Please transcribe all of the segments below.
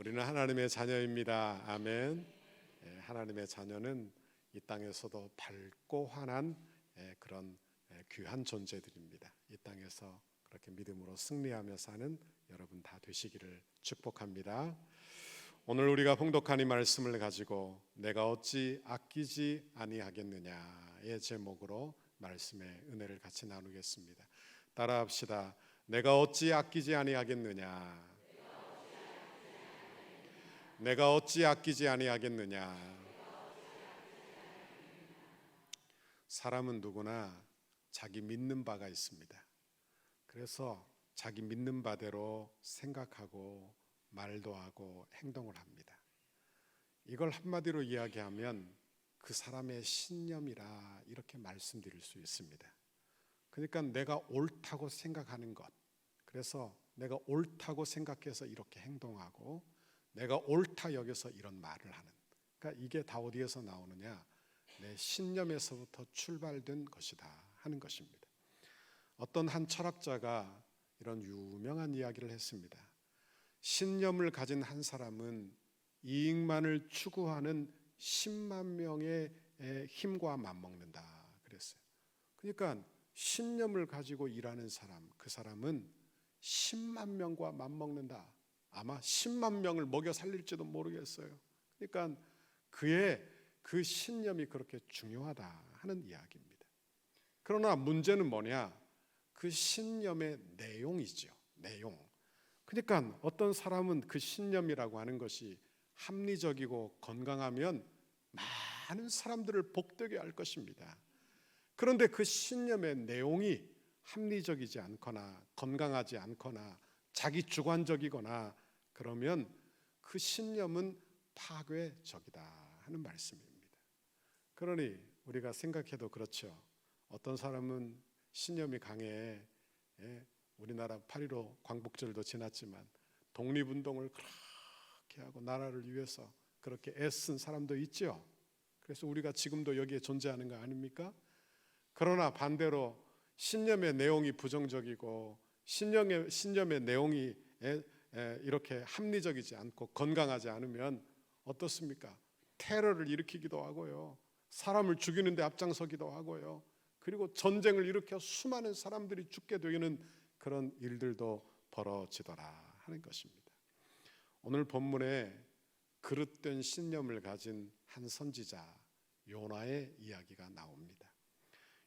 우리는 하나님의 자녀입니다. 아멘. 하나님의 자녀는 이 땅에서도 밝고 환한 그런 귀한 존재들입니다. 이 땅에서 그렇게 믿음으로 승리하며 사는 여러분 다 되시기를 축복합니다. 오늘 우리가 봉독한 이 말씀을 가지고 내가 어찌 아끼지 아니하겠느냐의 제목으로 말씀의 은혜를 같이 나누겠습니다. 따라합시다. 내가 어찌 아끼지 아니하겠느냐. 내가 어찌 아끼지 아니하겠느냐. 사람은 누구나 자기 믿는 바가 있습니다. 그래서 자기 믿는 바대로 생각하고 말도 하고 행동을 합니다. 이걸 한마디로 이야기하면 그 사람의 신념이라 이렇게 말씀드릴 수 있습니다. 그러니까 내가 옳다고 생각하는 것, 그래서 내가 옳다고 생각해서 이렇게 행동하고 내가 옳다 여겨서 이런 말을 하는, 그러니까 이게 다 어디에서 나오느냐? 내 신념에서부터 출발된 것이다 하는 것입니다. 어떤 한 철학자가 이런 유명한 이야기를 했습니다. 신념을 가진 한 사람은 이익만을 추구하는 10만 명의 힘과 맞먹는다 그랬어요. 그러니까 신념을 가지고 일하는 사람, 그 사람은 10만 명과 맞먹는다. 아마 10만 명을 먹여 살릴지도 모르겠어요. 그러니까 그의 그 신념이 그렇게 중요하다 하는 이야기입니다. 그러나 문제는 뭐냐? 그 신념의 내용이죠. 내용. 그러니까 어떤 사람은 그 신념이라고 하는 것이 합리적이고 건강하면 많은 사람들을 복되게 할 것입니다. 그런데 그 신념의 내용이 합리적이지 않거나 건강하지 않거나 자기 주관적이거나 그러면 그 신념은 파괴적이다 하는 말씀입니다. 그러니 우리가 생각해도 그렇죠. 어떤 사람은 신념이 강해. 우리나라 8.15 광복절도 지났지만 독립운동을 그렇게 하고 나라를 위해서 그렇게 애쓴 사람도 있죠. 그래서 우리가 지금도 여기에 존재하는 거 아닙니까? 그러나 반대로 신념의 내용이 부정적이고 신념의 내용이 이렇게 합리적이지 않고 건강하지 않으면 어떻습니까? 테러를 일으키기도 하고요, 사람을 죽이는 데 앞장서기도 하고요, 그리고 전쟁을 일으켜 수많은 사람들이 죽게 되는 그런 일들도 벌어지더라 하는 것입니다. 오늘 본문에 그릇된 신념을 가진 한 선지자 요나의 이야기가 나옵니다.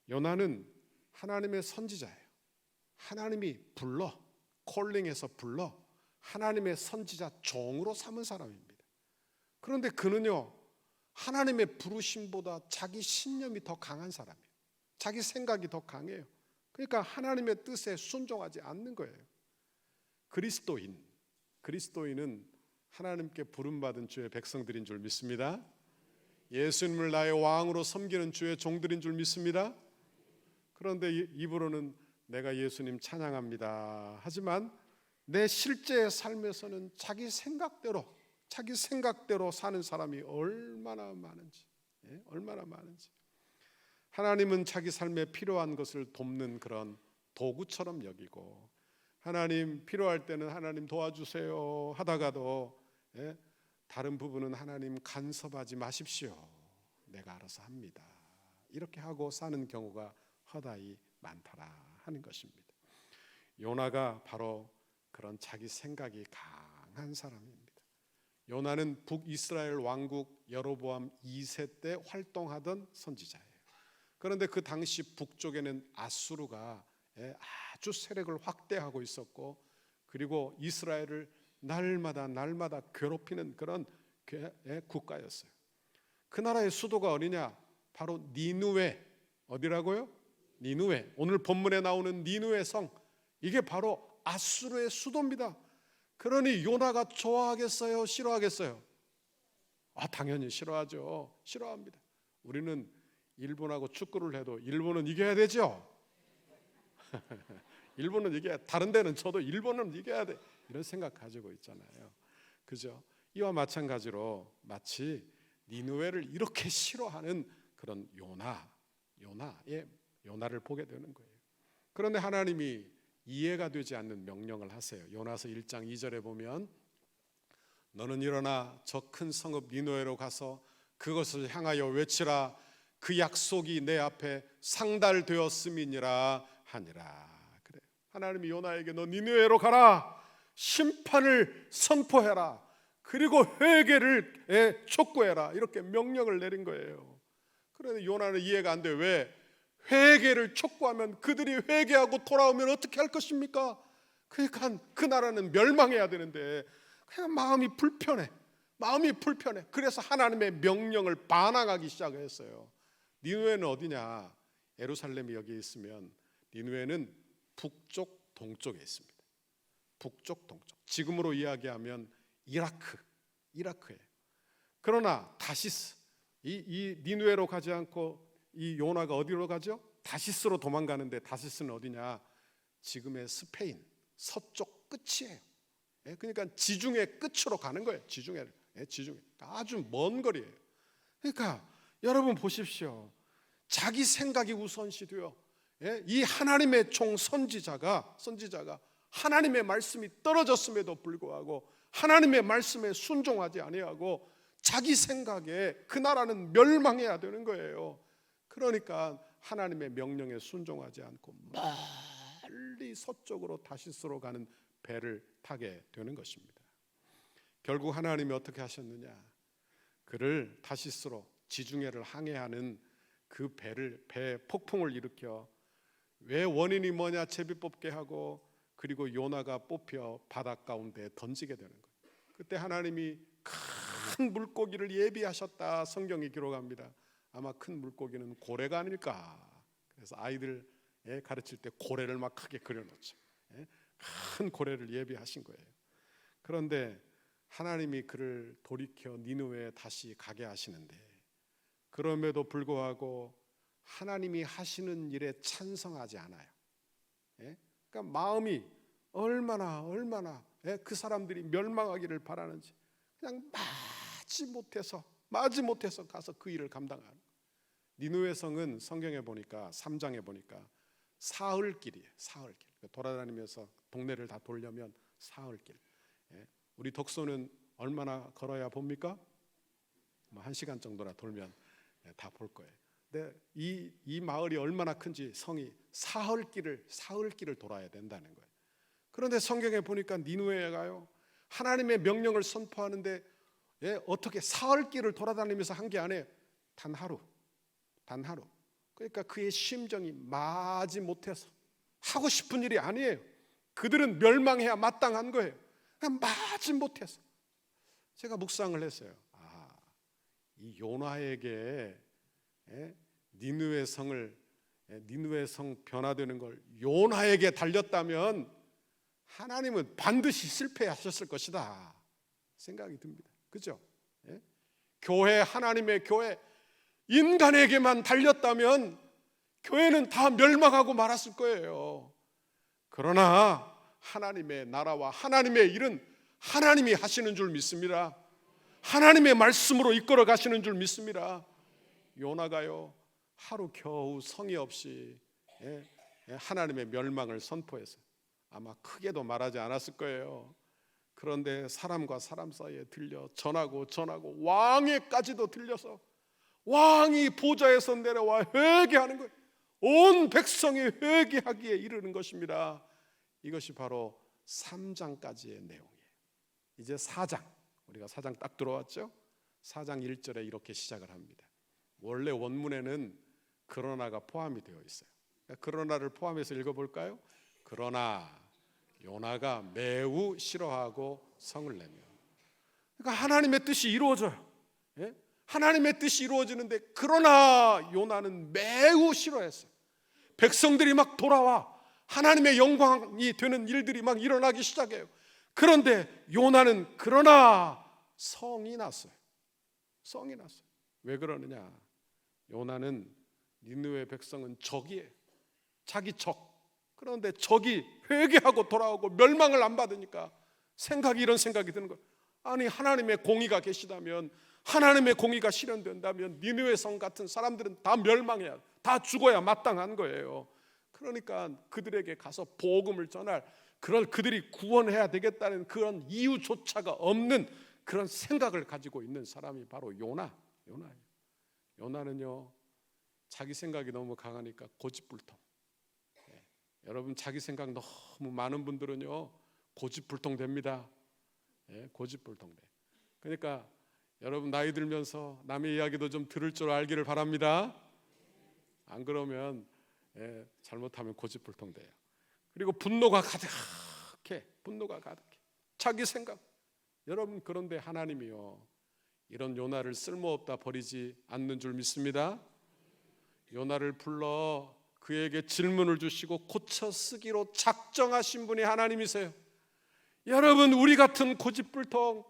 요나는 하나님의 선지자예요. 하나님이 불러, 콜링해서 불러 하나님의 선지자 종으로 삼은 사람입니다. 그런데 그는요, 하나님의 부르심보다 자기 신념이 더 강한 사람이에요. 자기 생각이 더 강해요. 그러니까 하나님의 뜻에 순종하지 않는 거예요. 그리스도인은 하나님께 부름받은 주의 백성들인 줄 믿습니다. 예수님을 나의 왕으로 섬기는 주의 종들인 줄 믿습니다. 그런데 입으로는 내가 예수님 찬양합니다 하지만 내 실제의 삶에서는 자기 생각대로 사는 사람이 얼마나 많은지. 하나님은 자기 삶에 필요한 것을 돕는 그런 도구처럼 여기고, 하나님 필요할 때는 하나님 도와주세요 하다가도 다른 부분은 하나님 간섭하지 마십시오, 내가 알아서 합니다, 이렇게 하고 사는 경우가 허다히 많더라 하는 것입니다. 요나가 바로 그런 자기 생각이 강한 사람입니다. 요나는 북이스라엘 왕국 여로보암 2세 때 활동하던 선지자예요. 그런데 그 당시 북쪽에는 아수르가 아주 세력을 확대하고 있었고, 그리고 이스라엘을 날마다 괴롭히는 그런 국가였어요. 그 나라의 수도가 어디냐? 바로 니느웨. 어디라고요? 니느웨. 오늘 본문에 나오는 니느웨 성, 이게 바로 아수르의 수도입니다. 그러니 요나가 좋아하겠어요? 싫어하겠어요? 당연히 싫어하죠. 싫어합니다. 우리는 일본하고 축구를 해도 일본은 이겨야 되죠. 일본은 이겨야, 다른 데는 저도 일본은 이겨야 돼, 이런 생각 가지고 있잖아요. 그죠? 이와 마찬가지로 마치 니느웨를 이렇게 싫어하는 그런 요나를 보게 되는 거예요. 그런데 하나님이 이해가 되지 않는 명령을 하세요. 요나서 1장 2절에 보면 너는 일어나 저 큰 성읍 니느웨로 가서 그것을 향하여 외치라. 그 약속이 내 앞에 상달되었음이니라 하니라. 그래, 하나님이 요나에게 너 니느웨로 가라, 심판을 선포해라, 그리고 회개를 촉구해라, 이렇게 명령을 내린 거예요. 그런데 요나는 이해가 안 돼. 왜? 회개를 촉구하면 그들이 회개하고 돌아오면 어떻게 할 것입니까? 그러니까 그 나라는 멸망해야 되는데 그냥 마음이 불편해. 그래서 하나님의 명령을 반항하기 시작했어요. 니느웨는 어디냐? 예루살렘이 여기 있으면 니느웨는 북쪽 동쪽에 있습니다. 북쪽 동쪽. 지금으로 이야기하면 이라크예요. 그러나 다시스, 이 니느웨로 가지 않고 이 요나가 어디로 가죠? 다시스로 도망가는데, 다시스는 어디냐? 지금의 스페인 서쪽 끝이에요. 그러니까 지중해 끝으로 가는 거예요. 지중해 아주 먼 거리예요. 그러니까 여러분 보십시오. 자기 생각이 우선시 되어 이 하나님의 종 선지자가 하나님의 말씀이 떨어졌음에도 불구하고 하나님의 말씀에 순종하지 아니하고 자기 생각에 그 나라는 멸망해야 되는 거예요. 그러니까 하나님의 명령에 순종하지 않고 멀리 서쪽으로 다시스로 가는 배를 타게 되는 것입니다. 결국 하나님이 어떻게 하셨느냐? 그를 다시스로 지중해를 항해하는 그 배에 폭풍을 일으켜, 왜 원인이 뭐냐? 제비 뽑게 하고, 그리고 요나가 뽑혀 바다 가운데 던지게 되는 거예요. 그때 하나님이 큰 물고기를 예비하셨다, 성경이 기록합니다. 아마 큰 물고기는 고래가 아닐까. 그래서 아이들 가르칠 때 고래를 막 크게 그려놓죠. 큰 고래를 예비하신 거예요. 그런데 하나님이 그를 돌이켜 니느웨에 다시 가게 하시는데, 그럼에도 불구하고 하나님이 하시는 일에 찬성하지 않아요. 그러니까 마음이 얼마나 그 사람들이 멸망하기를 바라는지 그냥 마지 못해서 가서 그 일을 감당하는. 니느웨 성은 성경에 보니까 3장에 보니까 사흘길이에요. 사흘길. 돌아다니면서 동네를 다 돌려면 사흘길. 우리 덕소는 얼마나 걸어야 봅니까? 1시간 정도나 돌면 다 볼 거예요. 근데 이 마을이 얼마나 큰지, 성이 사흘길을 돌아야 된다는 거예요. 그런데 성경에 보니까 니느웨에 가요. 하나님의 명령을 선포하는데 어떻게 사흘길을 돌아다니면서 한 게 아니에요. 단 하루. 그러니까 그의 심정이 마지 못해서 하고 싶은 일이 아니에요. 그들은 멸망해야 마땅한 거예요. 그냥 마지 못해서. 제가 묵상을 했어요. 이 요나에게 니느웨 성 변화되는 걸 요나에게 달렸다면 하나님은 반드시 실패하셨을 것이다 생각이 듭니다. 그죠? 교회, 하나님의 교회, 인간에게만 달렸다면 교회는 다 멸망하고 말았을 거예요. 그러나 하나님의 나라와 하나님의 일은 하나님이 하시는 줄 믿습니다. 하나님의 말씀으로 이끌어 가시는 줄 믿습니다. 요나가요, 하루 겨우 성의 없이 하나님의 멸망을 선포해서 아마 크게도 말하지 않았을 거예요. 그런데 사람과 사람 사이에 들려 전하고 왕에까지도 들려서 왕이 보좌에서 내려와 회개하는 거예요. 온 백성이 회개하기에 이르는 것입니다. 이것이 바로 3장까지의 내용이에요. 이제 4장, 우리가 4장 딱 들어왔죠? 4장 1절에 이렇게 시작을 합니다. 원래 원문에는 그러나가 포함이 되어 있어요. 그러나를 포함해서 읽어볼까요? 그러나 요나가 매우 싫어하고 성을 내며. 그러니까 하나님의 뜻이 이루어져요. 하나님의 뜻이 이루어지는데 그러나 요나는 매우 싫어했어요. 백성들이 막 돌아와 하나님의 영광이 되는 일들이 막 일어나기 시작해요. 그런데 요나는 그러나 성이 났어요. 왜 그러느냐? 요나는 니느웨 백성은 적이에요. 자기 적. 그런데 적이 회개하고 돌아오고 멸망을 안 받으니까 이런 생각이 드는 거예요. 아니, 하나님의 공의가 계시다면, 하나님의 공의가 실현된다면 니느웨 성 같은 사람들은 다 멸망해야, 다 죽어야 마땅한 거예요. 그러니까 그들에게 가서 복음을 전할, 그들이 구원해야 되겠다는 그런 이유조차가 없는 그런 생각을 가지고 있는 사람이 바로 요나예요. 요나는요, 자기 생각이 너무 강하니까 고집불통. 여러분, 자기 생각 너무 많은 분들은요 고집불통 됩니다. 고집불통 돼. 그러니까 여러분, 나이 들면서 남의 이야기도 좀 들을 줄 알기를 바랍니다. 안 그러면 잘못하면 고집불통 돼요. 그리고 분노가 가득해. 자기 생각. 여러분, 그런데 하나님이요, 이런 요나를 쓸모없다 버리지 않는 줄 믿습니다. 요나를 불러 그에게 질문을 주시고 고쳐 쓰기로 작정하신 분이 하나님이세요. 여러분, 우리 같은 고집불통,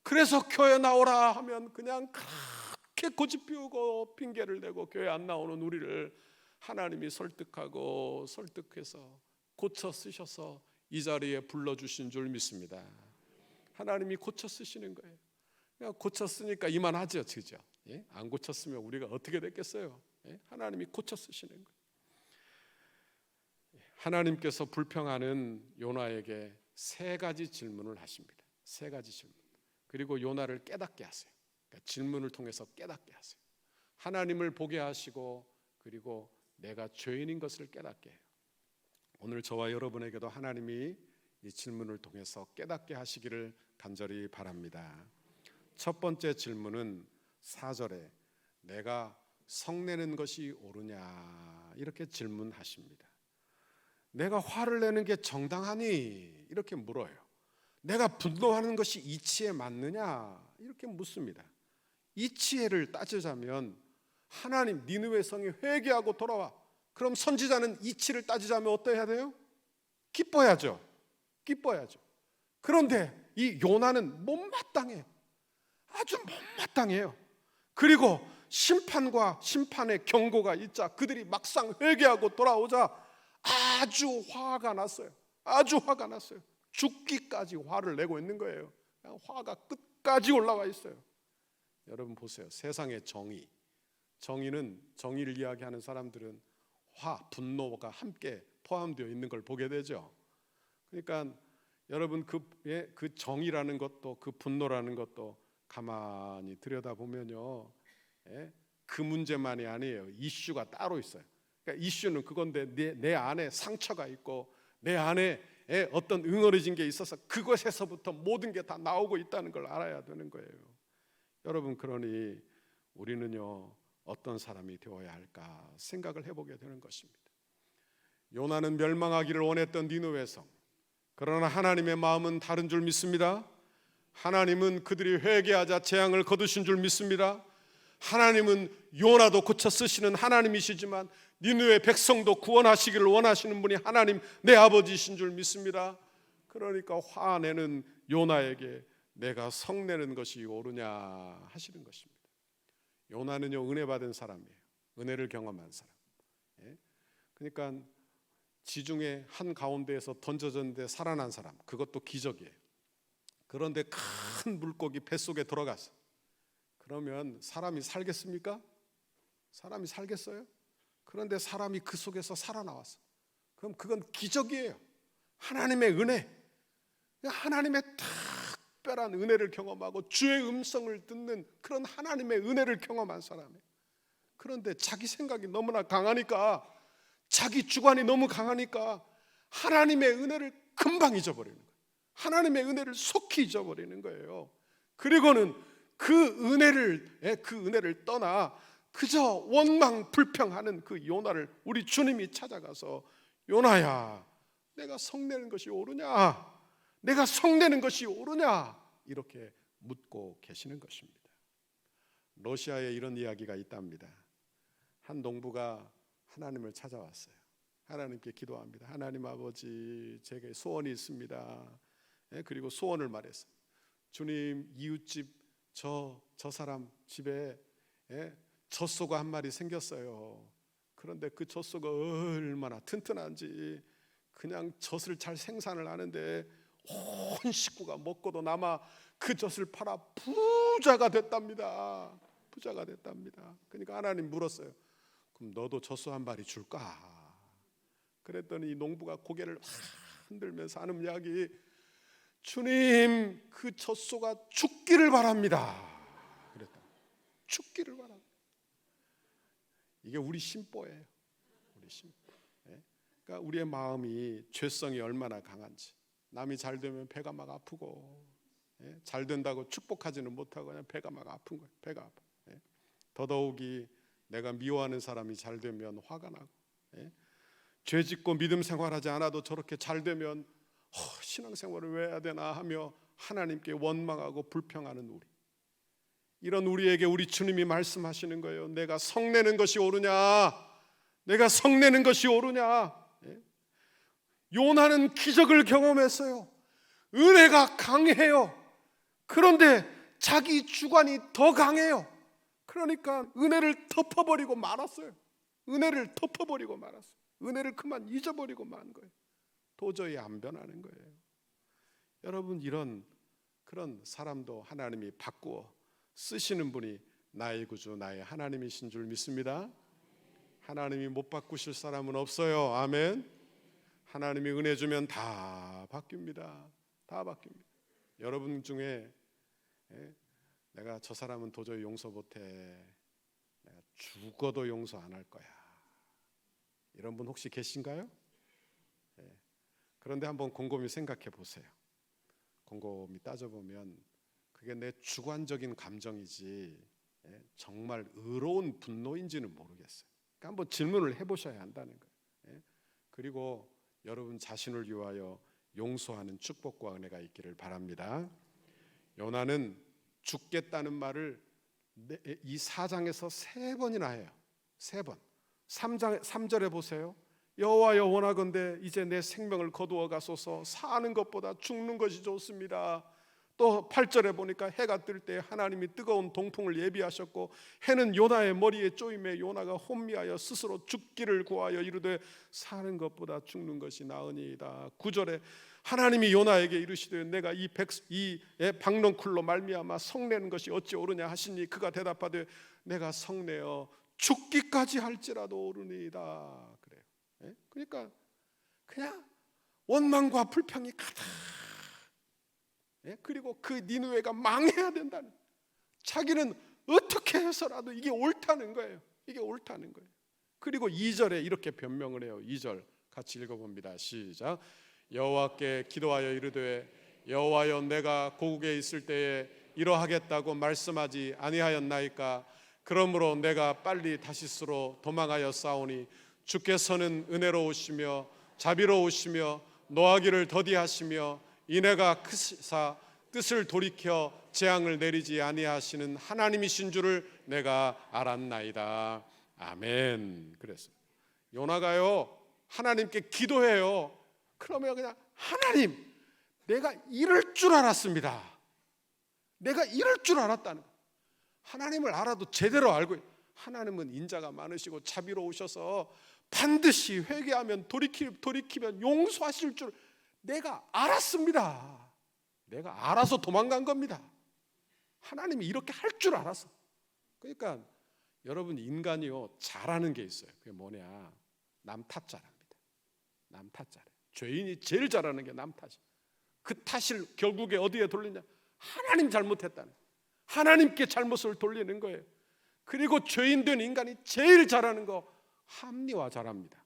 그래서 교회 나오라 하면 그냥 그렇게 고집 피우고 핑계를 대고 교회 안 나오는 우리를 하나님이 설득해서 고쳐 쓰셔서 이 자리에 불러주신 줄 믿습니다. 하나님이 고쳐 쓰시는 거예요. 그냥 고쳐 쓰니까 이만하죠, 그죠? 안 고쳤으면 우리가 어떻게 됐겠어요? 하나님이 고쳐 쓰시는 거예요. 하나님께서 불평하는 요나에게 세 가지 질문을 하십니다. 세 가지 질문. 그리고 요나를 깨닫게 하세요. 그러니까 질문을 통해서 깨닫게 하세요. 하나님을 보게 하시고, 그리고 내가 죄인인 것을 깨닫게 해요. 오늘 저와 여러분에게도 하나님이 이 질문을 통해서 깨닫게 하시기를 간절히 바랍니다. 첫 번째 질문은 4절에 내가 성내는 것이 옳으냐, 이렇게 질문하십니다. 내가 화를 내는 게 정당하니? 이렇게 물어요. 내가 분노하는 것이 이치에 맞느냐? 이렇게 묻습니다. 이치에를 따지자면 하나님, 니느웨 성이 회개하고 돌아와. 그럼 선지자는 이치를 따지자면 어떠해야 돼요? 기뻐야죠. 그런데 이 요나는 못마땅해요. 아주 못마땅해요. 그리고 심판과 심판의 경고가 있자 그들이 막상 회개하고 돌아오자 아주 화가 났어요. 죽기까지 화를 내고 있는 거예요. 화가 끝까지 올라와 있어요. 여러분 보세요. 세상의 정의는, 정의를 이야기하는 사람들은 분노가 함께 포함되어 있는 걸 보게 되죠. 그러니까 여러분, 그 정의라는 것도, 그 분노라는 것도 가만히 들여다보면요, 그 문제만이 아니에요. 이슈가 따로 있어요. 그러니까 이슈는 그건데 내 안에 상처가 있고 내 안에 어떤 응어리진 게 있어서 그것에서부터 모든 게 다 나오고 있다는 걸 알아야 되는 거예요. 여러분, 그러니 우리는요 어떤 사람이 되어야 할까 생각을 해보게 되는 것입니다. 요나는 멸망하기를 원했던 니느웨 성, 그러나 하나님의 마음은 다른 줄 믿습니다. 하나님은 그들이 회개하자 재앙을 거두신 줄 믿습니다. 하나님은 요나도 고쳐 쓰시는 하나님이시지만 니느웨 백성도 구원하시기를 원하시는 분이 하나님, 내 아버지이신 줄 믿습니다. 그러니까 화내는 요나에게 내가 성내는 것이 옳으냐 하시는 것입니다. 요나는요 은혜 받은 사람이에요. 은혜를 경험한 사람. 그러니까 지중해 한 가운데에서 던져졌는데 살아난 사람, 그것도 기적이에요. 그런데 큰 물고기 뱃속에 들어가서, 그러면 사람이 살겠습니까? 사람이 살겠어요? 그런데 사람이 그 속에서 살아나왔어. 그럼 그건 기적이에요. 하나님의 은혜, 하나님의 특별한 은혜를 경험하고 주의 음성을 듣는 그런 하나님의 은혜를 경험한 사람이에요. 그런데 자기 생각이 너무나 강하니까, 자기 주관이 너무 강하니까 하나님의 은혜를 금방 잊어버리는 거예요. 하나님의 은혜를 속히 잊어버리는 거예요. 그리고는 그 은혜를 떠나 그저 원망 불평하는 그 요나를 우리 주님이 찾아가서, 요나야, 내가 성내는 것이 옳으냐? 내가 성내는 것이 옳으냐? 이렇게 묻고 계시는 것입니다. 러시아에 이런 이야기가 있답니다. 한 농부가 하나님을 찾아왔어요. 하나님께 기도합니다. 하나님 아버지, 제게 소원이 있습니다. 그리고 소원을 말했어요. 주님, 이웃집 저 사람 집에 젖소가 한 마리 생겼어요. 그런데 그 젖소가 얼마나 튼튼한지, 그냥 젖을 잘 생산을 하는데 온 식구가 먹고도 남아 그 젖을 팔아 부자가 됐답니다. 그러니까 하나님 물었어요. 그럼 너도 젖소 한 마리 줄까? 그랬더니 이 농부가 고개를 흔들면서 하는 이야기, 주님, 그 젖소가 죽기를 바랍니다. 그랬다. 죽기를 바랍니다. 이게 우리 심보예요. 우리 심보. 그러니까 우리의 마음이 죄성이 얼마나 강한지. 남이 잘 되면 배가 막 아프고, 잘 된다고 축복하지는 못하고 그냥 배가 막 아픈 거예요. 배가 아파. 더더욱이 내가 미워하는 사람이 잘 되면 화가 나고, 죄 짓고 믿음 생활하지 않아도 저렇게 잘 되면 신앙생활을 왜 해야 되나 하며 하나님께 원망하고 불평하는 우리. 이런 우리에게 우리 주님이 말씀하시는 거예요. 내가 성내는 것이 옳으냐? 내가 성내는 것이 옳으냐? 요나는 기적을 경험했어요. 은혜가 강해요. 그런데 자기 주관이 더 강해요. 그러니까 은혜를 덮어버리고 말았어요. 은혜를 덮어버리고 말았어요. 은혜를 그만 잊어버리고 만 거예요. 도저히 안 변하는 거예요. 여러분, 그런 사람도 하나님이 바꾸어 쓰시는 분이 나의 구주, 나의 하나님이신 줄 믿습니다. 하나님이 못 바꾸실 사람은 없어요. 아멘. 하나님이 은혜 주면 다 바뀝니다. 다 바뀝니다. 여러분 중에 내가 저 사람은 도저히 용서 못해, 내가 죽어도 용서 안 할 거야, 이런 분 혹시 계신가요? 그런데 한번 곰곰이 생각해 보세요. 곰곰이 따져보면 그게 내 주관적인 감정이지 정말 의로운 분노인지는 모르겠어요. 그러니까 한번 질문을 해보셔야 한다는 거예요. 그리고 여러분 자신을 위하여 용서하는 축복과 은혜가 있기를 바랍니다. 요나는 죽겠다는 말을 이 4장에서 3번이나 해요. 3번. 3절에 보세요. 여호와여, 원하건대 이제 내 생명을 거두어 가소서. 사는 것보다 죽는 것이 좋습니다. 또 8절에 보니까 해가 뜰 때 하나님이 뜨거운 동풍을 예비하셨고 해는 요나의 머리에 쪼임에 요나가 혼미하여 스스로 죽기를 구하여 이르되 사는 것보다 죽는 것이 나으니이다. 9절에 하나님이 요나에게 이르시되 내가 이 박넝쿨로 말미암아 성내는 것이 어찌 옳으냐 하시니 그가 대답하되 내가 성내어 죽기까지 할지라도 옳으니이다. 그래요. 그러니까 그냥 원망과 불평이 가득, 그리고 그 니느웨가 망해야 된다는, 자기는 어떻게 해서라도 이게 옳다는 거예요. 이게 옳다는 거예요. 그리고 2절에 이렇게 변명을 해요. 2절 같이 읽어봅니다. 시작. 여호와께 기도하여 이르되 여호와여, 내가 고국에 있을 때에 이러하겠다고 말씀하지 아니하였나이까? 그러므로 내가 빨리 다시스로 도망하여 싸우니 주께서는 은혜로우시며 자비로우시며 노하기를 더디하시며 인애가 크사 뜻을 돌이켜 재앙을 내리지 아니하시는 하나님이신 줄을 내가 알았나이다. 아멘. 그래서 요나가요 하나님께 기도해요. 그러면 그냥 하나님, 내가 이럴 줄 알았습니다. 내가 이럴 줄 알았다는 거예요. 하나님을 알아도 제대로 알고, 하나님은 인자가 많으시고 자비로우셔서 반드시 회개하면 돌이키면 용서하실 줄 내가 알았습니다. 내가 알아서 도망간 겁니다. 하나님이 이렇게 할 줄 알았어. 그러니까 여러분, 인간이요 잘하는 게 있어요. 그게 뭐냐? 남 탓 잘합니다. 남 탓 잘해. 죄인이 제일 잘하는 게 남 탓이에요. 그 탓을 결국에 어디에 돌리냐? 하나님 잘못했다는, 하나님께 잘못을 돌리는 거예요. 그리고 죄인된 인간이 제일 잘하는 거 합리화 잘합니다.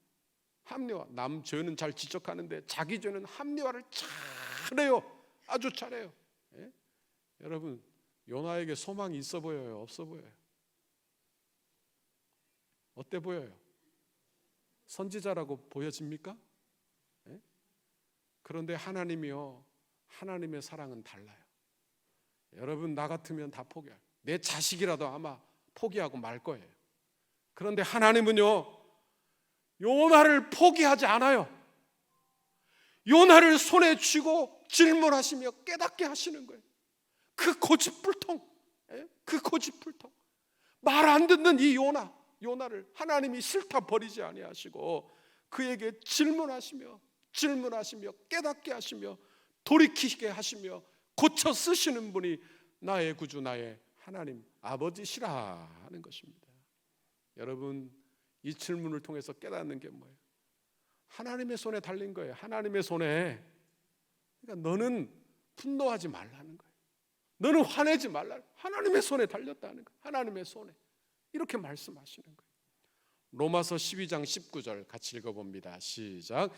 합리화. 남 죄는 잘 지적하는데 자기 죄는 합리화를 잘해요. 아주 잘해요. 여러분, 요나에게 소망이 있어 보여요? 없어 보여요? 어때 보여요? 선지자라고 보여집니까? 그런데 하나님이요, 하나님의 사랑은 달라요. 여러분, 나 같으면 다 포기해요. 내 자식이라도 아마 포기하고 말 거예요. 그런데 하나님은요, 요나를 포기하지 않아요. 요나를 손에 쥐고 질문하시며 깨닫게 하시는 거예요. 그 고집불통, 그 고집불통, 말 안 듣는 이 요나를 하나님이 싫다 버리지 아니하시고 그에게 질문하시며 깨닫게 하시며 돌이키게 하시며 고쳐 쓰시는 분이 나의 구주, 나의 하나님 아버지시라 하는 것입니다. 여러분, 이 질문을 통해서 깨닫는 게 뭐예요? 하나님의 손에 달린 거예요. 하나님의 손에. 그러니까 너는 분노하지 말라는 거예요. 너는 화내지 말라. 하나님의 손에 달렸다는 거예요. 하나님의 손에. 이렇게 말씀하시는 거예요. 로마서 12장 19절 같이 읽어봅니다. 시작.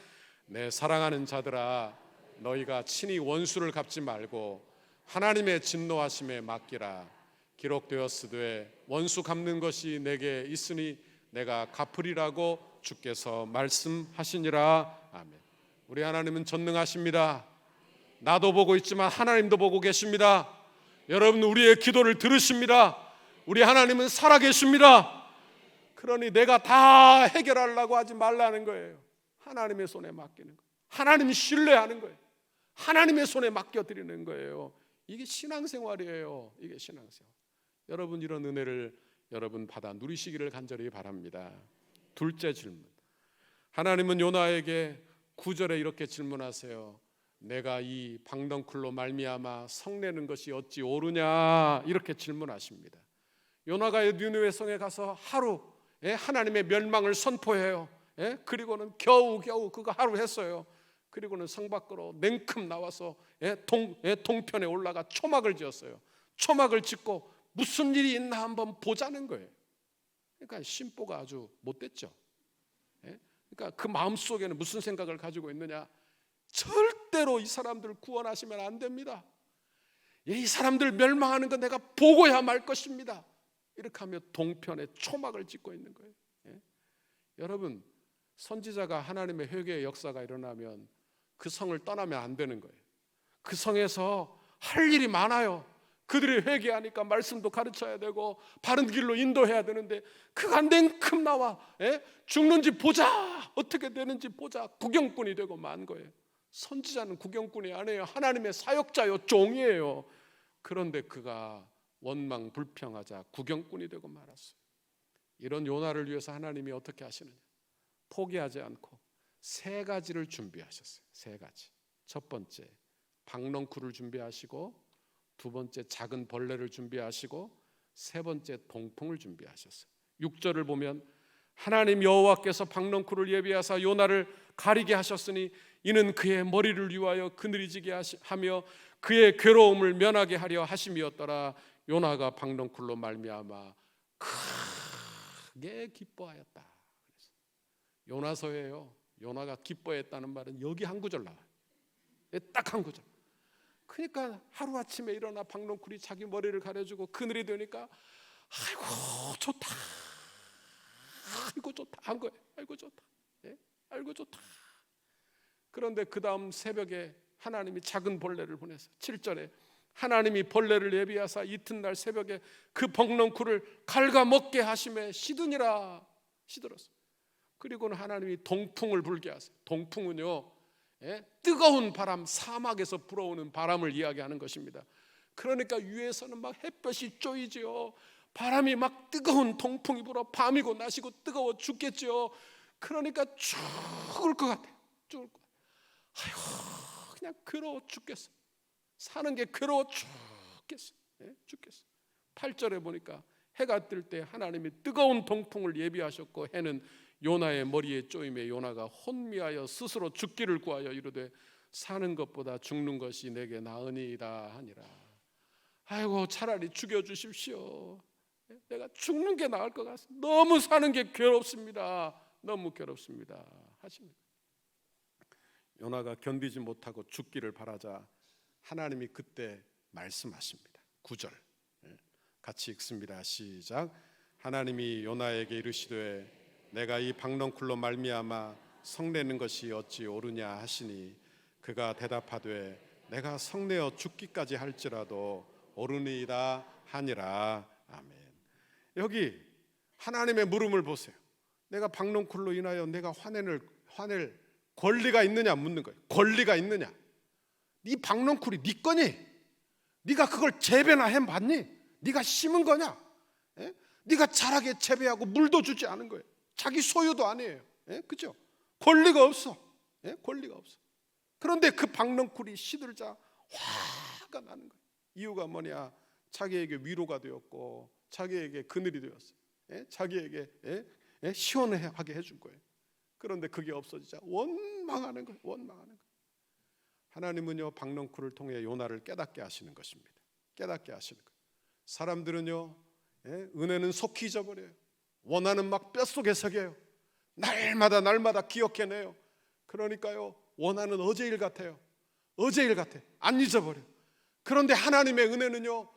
내 사랑하는 자들아, 너희가 친히 원수를 갚지 말고 하나님의 진노하심에 맡기라. 기록되었으되 원수 갚는 것이 내게 있으니 내가 갚으리라고 주께서 말씀하시니라. 아멘. 우리 하나님은 전능하십니다. 나도 보고 있지만 하나님도 보고 계십니다. 여러분, 우리의 기도를 들으십니다. 우리 하나님은 살아계십니다. 그러니 내가 다 해결하려고 하지 말라는 거예요. 하나님의 손에 맡기는 거예요. 하나님 신뢰하는 거예요. 하나님의 손에 맡겨드리는 거예요. 이게 신앙생활이에요. 이게 신앙생활. 여러분, 이런 은혜를 여러분 받아 누리시기를 간절히 바랍니다. 둘째 질문. 하나님은 요나에게 9절에 이렇게 질문하세요. 내가 이 방덩쿨로 말미암아 성내는 것이 어찌 옳으냐, 이렇게 질문하십니다. 요나가 니느웨 성에 가서 하루 하나님의 멸망을 선포해요. 그리고는 겨우 그거 하루 했어요. 그리고는 성 밖으로 냉큼 나와서 동편에 올라가 초막을 지었어요. 초막을 짓고 무슨 일이 있나 한번 보자는 거예요. 그러니까 심보가 아주 못됐죠. 그러니까 그 마음속에는 무슨 생각을 가지고 있느냐, 절대로 이 사람들을 구원하시면 안 됩니다. 이 사람들 멸망하는 거 내가 보고야 말 것입니다. 이렇게 하며 동편에 초막을 짓고 있는 거예요. 여러분, 선지자가 하나님의 회개의 역사가 일어나면 그 성을 떠나면 안 되는 거예요. 그 성에서 할 일이 많아요. 그들이 회개하니까 말씀도 가르쳐야 되고 바른 길로 인도해야 되는데 그가 냉큼 나와 죽는지 보자, 어떻게 되는지 보자, 구경꾼이 되고 만 거예요. 선지자는 구경꾼이 아니에요. 하나님의 사역자요, 종이에요. 그런데 그가 원망 불평하자 구경꾼이 되고 말았어요. 이런 요나를 위해서 하나님이 어떻게 하시느냐, 포기하지 않고 세 가지를 준비하셨어요. 세 가지. 첫 번째, 박넝쿨을 준비하시고, 두 번째 작은 벌레를 준비하시고, 세 번째 동풍을 준비하셨어요. 6절을 보면 하나님 여호와께서 박넝쿨을 예비하사 요나를 가리게 하셨으니 이는 그의 머리를 위하여 그늘이지게 하며 그의 괴로움을 면하게 하려 하심이었더라. 요나가 박넝쿨로 말미암아 크게 기뻐하였다. 요나서예요. 요나가 기뻐했다는 말은 여기 한 구절 나와요. 딱 한 구절. 그러니까 하루아침에 일어나 박넝쿨이 자기 머리를 가려주고 그늘이 되니까 아이고 좋다, 아이고 좋다 한 거예요. 아이고 좋다, 아이고 좋다. 그런데 그 다음 새벽에 하나님이 작은 벌레를 보내서 7절에 하나님이 벌레를 예비하사 이튿날 새벽에 그 박넝쿨을 갉아먹게 하심에 시드니라, 시들었어. 그리고는 하나님이 동풍을 불게 하세요. 동풍은요, 뜨거운 바람, 사막에서 불어오는 바람을 이야기하는 것입니다. 그러니까 위에서는 막 햇볕이 쪼이지요. 바람이 막 뜨거운 동풍이 불어 밤이고 낮이고 뜨거워 죽겠지요. 그러니까 죽을 것 같아요. 죽을 것 같아요. 아이고 그냥 괴로워 죽겠어. 사는 게 괴로워 죽겠어. 죽겠어. 8절에 보니까 해가 뜰 때 하나님이 뜨거운 동풍을 예비하셨고 해는 요나의 머리에 쪼임에 요나가 혼미하여 스스로 죽기를 구하여 이르되 사는 것보다 죽는 것이 내게 나으니이다 하니라. 아이고 차라리 죽여주십시오. 내가 죽는 게 나을 것 같습니다. 너무 사는 게 괴롭습니다. 너무 괴롭습니다 하십니다. 요나가 견디지 못하고 죽기를 바라자 하나님이 그때 말씀하십니다. 9절 같이 읽습니다. 시작. 하나님이 요나에게 이르시되 내가 이 박넝쿨로 말미암아 성내는 것이 어찌 옳으냐 하시니 그가 대답하되 내가 성내어 죽기까지 할지라도 옳으니이다 하니라. 아멘. 여기 하나님의 물음을 보세요. 내가 박넝쿨로 인하여 내가 화낼 권리가 있느냐 묻는 거예요. 권리가 있느냐? 네 박넝쿨이 네 거니? 네가 그걸 재배나 해봤니? 네가 심은 거냐? 네가 자라게 재배하고 물도 주지 않은 거예요. 자기 소유도 아니에요. 그죠? 권리가 없어. 권리가 없어. 그런데 그 박넝쿨이 시들자 화가 나는 거예요. 이유가 뭐냐? 자기에게 위로가 되었고 자기에게 그늘이 되었어요. 자기에게 시원하게 해준 거예요. 그런데 그게 없어지자 원망하는 거예요. 원망하는 거예요. 하나님은요 박넝쿨을 통해 요나를 깨닫게 하시는 것입니다. 깨닫게 하시는 거예요. 사람들은요 은혜는 속히 잊어버려요. 원하는 막 뼛속에 새겨요. 날마다 기억해내요. 그러니까요 원하는 어제 일 같아요. 어제 일 같아. 안 잊어버려요. 그런데 하나님의 은혜는요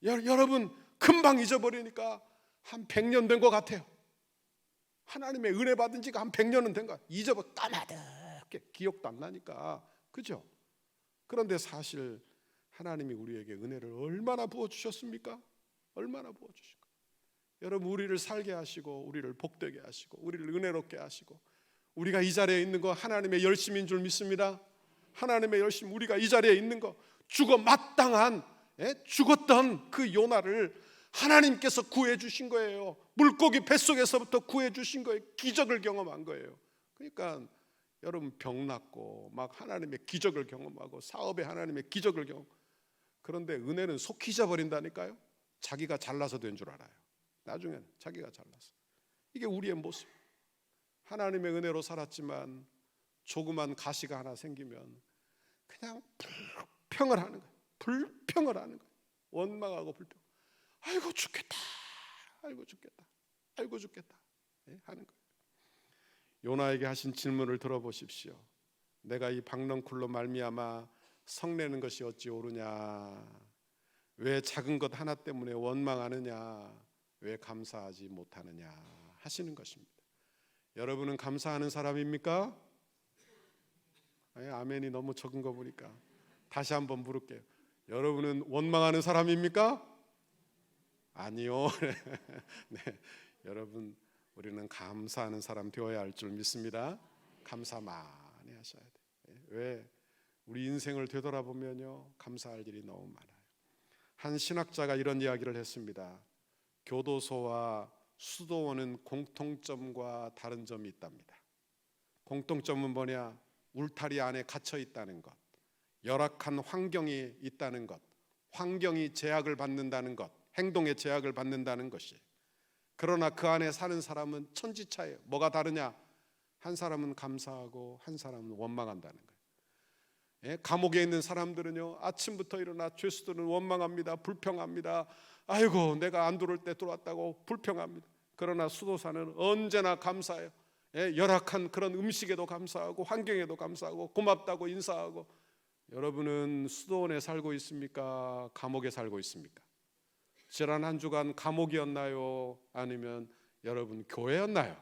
여러분 금방 잊어버리니까 한 100년 된 것 같아요. 하나님의 은혜 받은 지가 한 100년은 된 것 같아요. 잊어버려 까마득해. 기억도 안 나니까. 그죠? 그런데 사실 하나님이 우리에게 은혜를 얼마나 부어주셨습니까? 얼마나 부어주시고, 여러분 우리를 살게 하시고 우리를 복되게 하시고 우리를 은혜롭게 하시고, 우리가 이 자리에 있는 거 하나님의 열심인 줄 믿습니다. 하나님의 열심, 우리가 이 자리에 있는 거 죽어 마땅한 죽었던 그 요나를 하나님께서 구해 주신 거예요. 물고기 뱃속에서부터 구해 주신 거예요. 기적을 경험한 거예요. 그러니까 여러분 병 낫고 막 하나님의 기적을 경험하고 사업에 하나님의 기적을 경험. 그런데 은혜는 속히 잊어버린다니까요. 자기가 잘나서 된 줄 알아요. 나중에는 자기가 잘나서. 이게 우리의 모습. 하나님의 은혜로 살았지만 조그만 가시가 하나 생기면 그냥 불평을 하는 거예요. 불평을 하는 거예요. 원망하고 불평. 아이고 죽겠다. 아이고 죽겠다. 아이고 죽겠다. 하는 거예요. 요나에게 하신 질문을 들어보십시오. 내가 이 박넝쿨로 말미암아 성내는 것이 어찌 옳으냐? 왜 작은 것 하나 때문에 원망하느냐? 왜 감사하지 못하느냐? 하시는 것입니다. 여러분은 감사하는 사람입니까? 아멘이 너무 적은 거 보니까 다시 한번 물을게요. 여러분은 원망하는 사람입니까? 아니요. 네, 여러분 우리는 감사하는 사람 되어야 할 줄 믿습니다. 감사 많이 하셔야 돼요. 왜? 우리 인생을 되돌아보면요 감사할 일이 너무 많아요. 한 신학자가 이런 이야기를 했습니다. 교도소와 수도원은 공통점과 다른 점이 있답니다. 공통점은 뭐냐? 울타리 안에 갇혀 있다는 것, 열악한 환경이 있다는 것, 환경이 제약을 받는다는 것, 행동에 제약을 받는다는 것이. 그러나 그 안에 사는 사람은 천지차예요. 뭐가 다르냐? 한 사람은 감사하고 한 사람은 원망한다는 거예요. 감옥에 있는 사람들은요 아침부터 일어나 죄수들은 원망합니다. 불평합니다. 아이고 내가 안 들어올 때 들어왔다고 불평합니다. 그러나 수도사는 언제나 감사해요. 열악한 그런 음식에도 감사하고 환경에도 감사하고 고맙다고 인사하고. 여러분은 수도원에 살고 있습니까? 감옥에 살고 있습니까? 지난 한 주간 감옥이었나요? 아니면 여러분 교회였나요?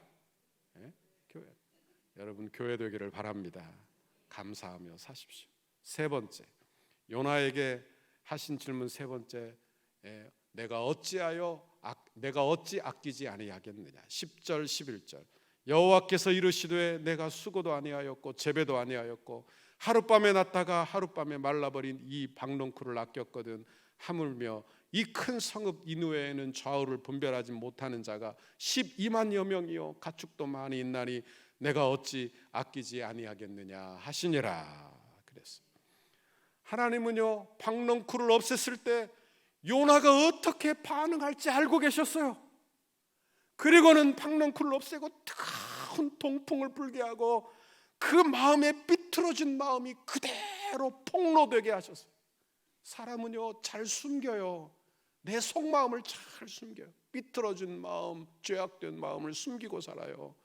교회. 여러분 교회 되기를 바랍니다. 감사하며 사십시오. 세 번째, 요나에게 하신 질문 세 번째, 내가 어찌 아끼지 아니하겠느냐. 10절 11절. 여호와께서 이르시되 내가 수고도 아니하였고 재배도 아니하였고 하룻밤에 났다가 하룻밤에 말라버린 이 박넝쿨을 아꼈거든. 하물며 이 큰 성읍 이누에는 좌우를 분별하지 못하는 자가 12만여 명이요 가축도 많이 있나니 내가 어찌 아끼지 아니하겠느냐 하시니라. 그랬어요. 하나님은요 박넝쿨을 없앴을 때 요나가 어떻게 반응할지 알고 계셨어요. 그리고는 박넝쿨을 없애고 뜨거운 동풍을 불게 하고 그 마음에 삐뚤어진 마음이 그대로 폭로되게 하셨어요. 사람은요 잘 숨겨요. 내 속마음을 잘 숨겨요. 삐뚤어진 마음, 죄악된 마음을 숨기고 살아요.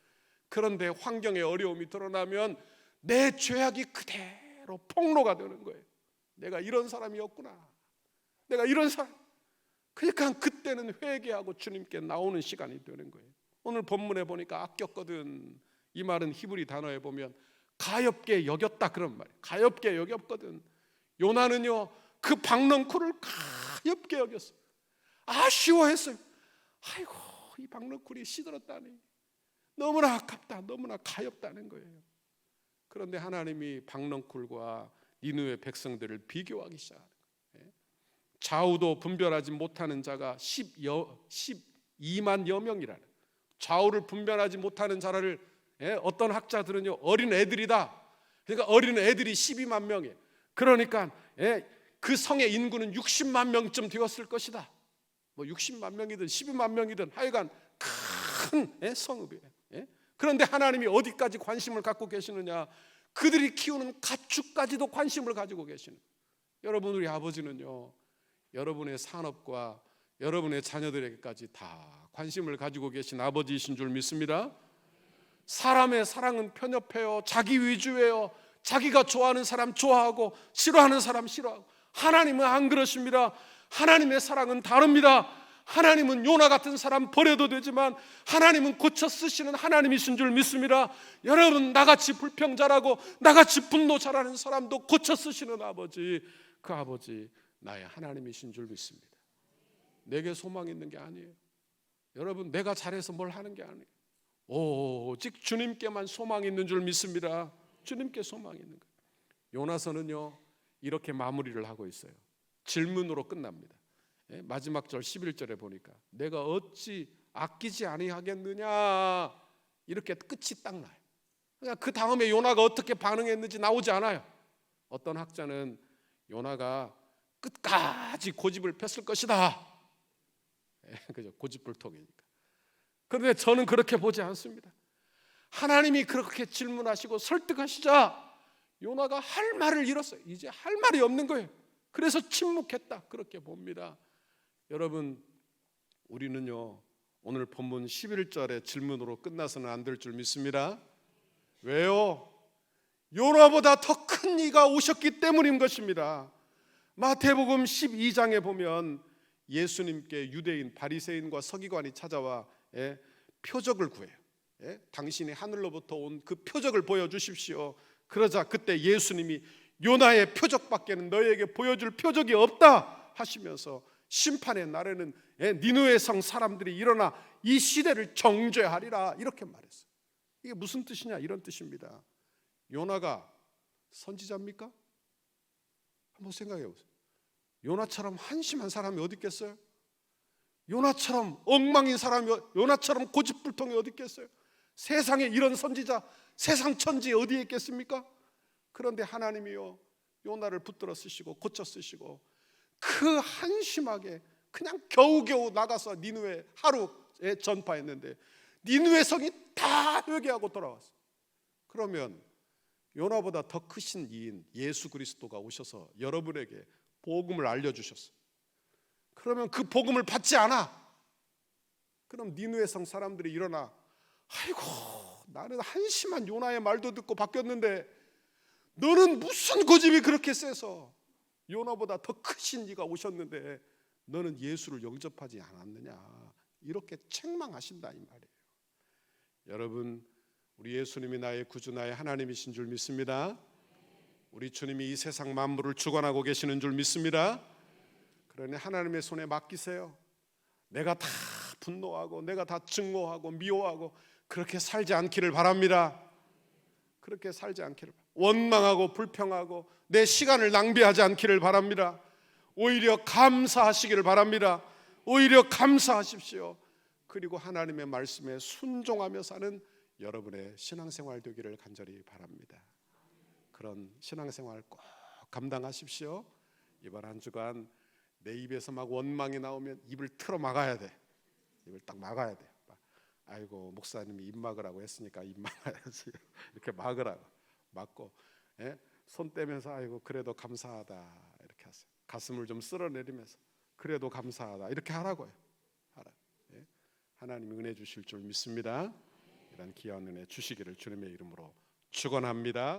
그런데 환경의 어려움이 드러나면 내 죄악이 그대로 폭로가 되는 거예요. 내가 이런 사람이었구나. 내가 이런 사람. 그러니까 그때는 회개하고 주님께 나오는 시간이 되는 거예요. 오늘 본문에 보니까 아꼈거든. 이 말은 히브리 단어에 보면 가엾게 여겼다 그런 말이에요. 가엾게 여겼거든. 요나는요 그 박넝쿨을 가엾게 여겼어요. 아쉬워했어요. 아이고 이 박넝쿨이 시들었다니 너무나 아깝다, 너무나 가엾다는 거예요. 그런데 하나님이 박넝쿨과 니느웨 백성들을 비교하기 시작하는 거예요. 좌우도 분별하지 못하는 자가 12만여 명이라는. 좌우를 분별하지 못하는 자를 어떤 학자들은요 어린 애들이다. 그러니까 어린 애들이 12만 명이에요. 그러니까 그 성의 인구는 60만 명쯤 되었을 것이다. 뭐 60만 명이든 12만 명이든 하여간 큰 성읍이에요. 그런데 하나님이 어디까지 관심을 갖고 계시느냐? 그들이 키우는 가축까지도 관심을 가지고 계시는, 여러분 우리 아버지는요 여러분의 산업과 여러분의 자녀들에게까지 다 관심을 가지고 계신 아버지이신 줄 믿습니다. 사람의 사랑은 편협해요. 자기 위주예요. 자기가 좋아하는 사람 좋아하고 싫어하는 사람 싫어하고. 하나님은 안 그러십니다. 하나님의 사랑은 다릅니다. 하나님은 요나 같은 사람 버려도 되지만 하나님은 고쳐 쓰시는 하나님이신 줄 믿습니다. 여러분 나같이 불평자라고 나같이 분노 잘하는 사람도 고쳐 쓰시는 아버지, 그 아버지 나의 하나님이신 줄 믿습니다. 내게 소망이 있는 게 아니에요. 여러분 내가 잘해서 뭘 하는 게 아니에요. 오직 주님께만 소망이 있는 줄 믿습니다. 주님께 소망이 있는 거예요. 요나서는요 이렇게 마무리를 하고 있어요. 질문으로 끝납니다. 마지막 절 11절에 보니까 내가 어찌 아끼지 아니하겠느냐, 이렇게 끝이 딱 나요. 그러니까 그 다음에 요나가 어떻게 반응했는지 나오지 않아요. 어떤 학자는 요나가 끝까지 고집을 폈을 것이다. 그죠? 고집불통이니까. 그런데 저는 그렇게 보지 않습니다. 하나님이 그렇게 질문하시고 설득하시자 요나가 할 말을 잃었어요. 이제 할 말이 없는 거예요. 그래서 침묵했다, 그렇게 봅니다. 여러분 우리는요 오늘 본문 11절의 질문으로 끝나서는 안 될 줄 믿습니다. 왜요? 요나보다 더 큰 이가 오셨기 때문인 것입니다. 마태복음 12장에 보면 예수님께 유대인 바리새인과 서기관이 찾아와 표적을 구해요. 당신이 하늘로부터 온 그 표적을 보여주십시오. 그러자 그때 예수님이 요나의 표적밖에는 너희에게 보여줄 표적이 없다 하시면서 심판의 날에는 니느웨 성 사람들이 일어나 이 시대를 정죄하리라, 이렇게 말했어요. 이게 무슨 뜻이냐, 이런 뜻입니다. 요나가 선지자입니까? 한번 생각해 보세요. 요나처럼 한심한 사람이 어디 있겠어요? 요나처럼 엉망인 사람이, 요나처럼 고집불통이 어디 있겠어요? 세상에 이런 선지자, 세상 천지 어디에 있겠습니까? 그런데 하나님이요 요나를 붙들어 쓰시고 고쳐 쓰시고 그 한심하게 그냥 겨우겨우 나가서 니느웨 하루에 전파했는데 니느웨 성이 다 회개하고 돌아왔어요. 그러면 요나보다 더 크신 이인 예수 그리스도가 오셔서 여러분에게 복음을 알려주셨어요. 그러면 그 복음을 받지 않아? 그럼 니느웨 성 사람들이 일어나 아이고 나는 한심한 요나의 말도 듣고 바뀌었는데 너는 무슨 고집이 그렇게 세서 요나보다 더 크신 이가 오셨는데 너는 예수를 영접하지 않았느냐, 이렇게 책망하신다 이 말이에요. 여러분 우리 예수님이 나의 구주 나의 하나님이신 줄 믿습니다. 우리 주님이 이 세상 만물을 주관하고 계시는 줄 믿습니다. 그러니 하나님의 손에 맡기세요. 내가 다 분노하고 내가 다 증오하고 미워하고 그렇게 살지 않기를 바랍니다. 그렇게 살지 않기를, 원망하고 불평하고 내 시간을 낭비하지 않기를 바랍니다. 오히려 감사하시기를 바랍니다. 오히려 감사하십시오. 그리고 하나님의 말씀에 순종하며 사는 여러분의 신앙생활 되기를 간절히 바랍니다. 그런 신앙생활 꼭 감당하십시오. 이번 한 주간 내 입에서 막 원망이 나오면 입을 틀어 막아야 돼. 입을 딱 막아야 돼. 아이고 목사님이 입 막으라고 했으니까 입 막아야지. 이렇게 막으라고. 막고 손 떼면서 아이고 그래도 감사하다 이렇게 하세요. 가슴을 좀 쓸어내리면서 그래도 감사하다 이렇게 하라고요. 하라. 하나님이 은혜 주실 줄 믿습니다. 이런 귀한 은혜 주시기를 주님의 이름으로 축원합니다.